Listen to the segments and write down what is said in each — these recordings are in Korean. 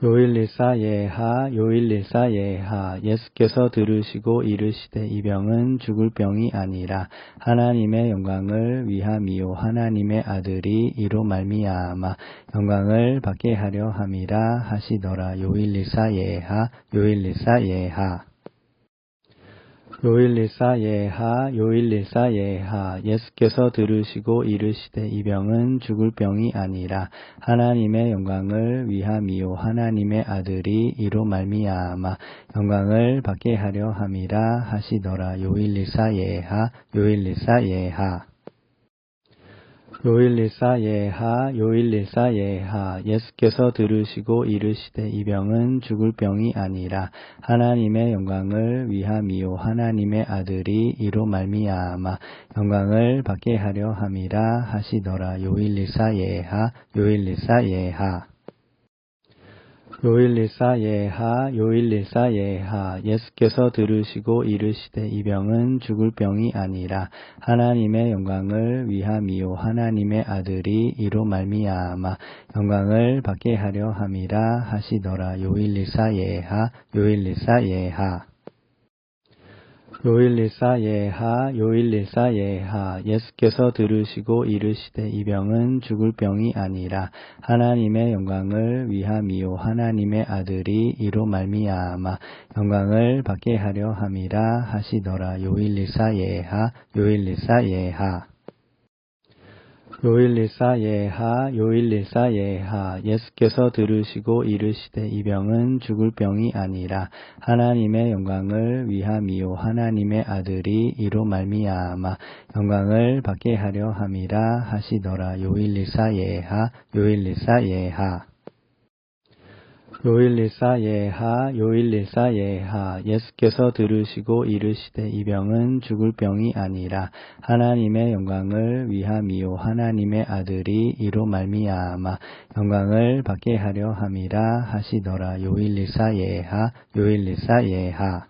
요일리사 예하 요일리사 예하 예수께서 들으시고 이르시되 이 병은 죽을 병이 아니라 하나님의 영광을 위함이요 하나님의 아들이 이로 말미암아 영광을 받게 하려 함이라 하시더라. 요일리사 예하 요일리사 예하 요일리사 예하 요일리사 예하 예수께서 들으시고 이르시되 이 병은 죽을 병이 아니라 하나님의 영광을 위함이요 하나님의 아들이 이로 말미암아 영광을 받게 하려 함이라 하시더라. 요일리사 예하 요일리사 예하 요일리사 예하 요일리사 예하 예수께서 들으시고 이르시되 이 병은 죽을 병이 아니라 하나님의 영광을 위함이요 하나님의 아들이 이로 말미암아 영광을 받게 하려 함이라 하시더라. 요일리사 예하 요일리사 예하 요일리사 예하 요일리사 예하 예수께서 들으시고 이르시되 이 병은 죽을 병이 아니라 하나님의 영광을 위함이요 하나님의 아들이 이로 말미암아 영광을 받게 하려 함이라 하시더라. 요일리사 예하 요일리사 예하 요일리사 예하 요일리사 예하 예수께서 들으시고 이르시되 이 병은 죽을 병이 아니라 하나님의 영광을 위함이요 하나님의 아들이 이로 말미암아 영광을 받게 하려 함이라 하시더라. 요일리사 예하 요일리사 예하 요일리사 예하 요일리사 예하 예수께서 들으시고 이르시되 이 병은 죽을 병이 아니라 하나님의 영광을 위함이요 하나님의 아들이 이로 말미암아 영광을 받게 하려 함이라 하시더라. 요일리사 예하 요일리사 예하 요일리사 예하 요일리사 예하 예수께서 들으시고 이르시되 이 병은 죽을 병이 아니라 하나님의 영광을 위함이요 하나님의 아들이 이로 말미암아 영광을 받게 하려 함이라 하시더라. 요일리사 예하 요일리사 예하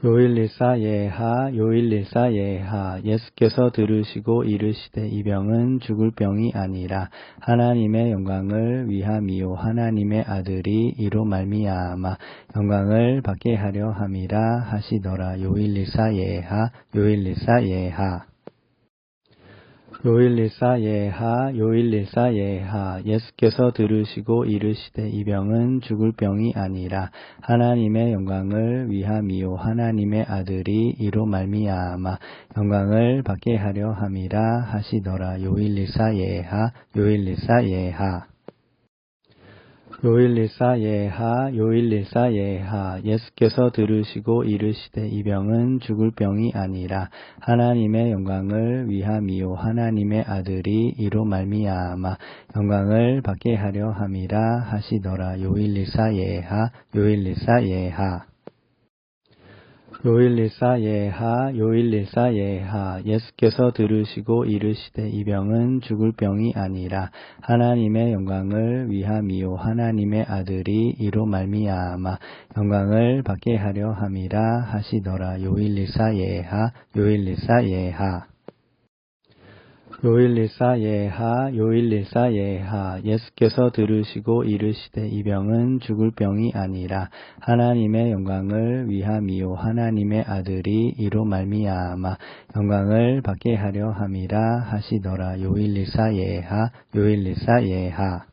요일리사 예하 요일리사 예하 예수께서 들으시고 이르시되 이 병은 죽을 병이 아니라 하나님의 영광을 위함이요 하나님의 아들이 이로 말미암아 영광을 받게 하려 함이라 하시더라. 요일리사 예하 요일리사 예하 요일리사 예하 요일리사 예하 예수께서 들으시고 이르시되 이 병은 죽을 병이 아니라 하나님의 영광을 위함이요 하나님의 아들이 이로 말미암아 영광을 받게 하려 함이라 하시더라. 요일리사 예하 요일리사 예하 요일리사 예하 요일리사 예하 예수께서 들으시고 이르시되 이 병은 죽을 병이 아니라 하나님의 영광을 위함이요 하나님의 아들이 이로 말미암아 영광을 받게 하려 함이라 하시더라. 요일리사 예하 요일리사 예하 요일리사 예하 요일리사 예하 예수께서 들으시고 이르시되 이 병은 죽을 병이 아니라 하나님의 영광을 위함이요 하나님의 아들이 이로 말미암아 영광을 받게 하려 함이라 하시더라. 요일리사 예하 요일리사 예하 요일리사 예하 요일리사 예하 예수께서 들으시고 이르시되 이 병은 죽을 병이 아니라 하나님의 영광을 위함이요 하나님의 아들이 이로 말미암아 영광을 받게 하려 함이라 하시더라. 요일리사 예하 요일리사 예하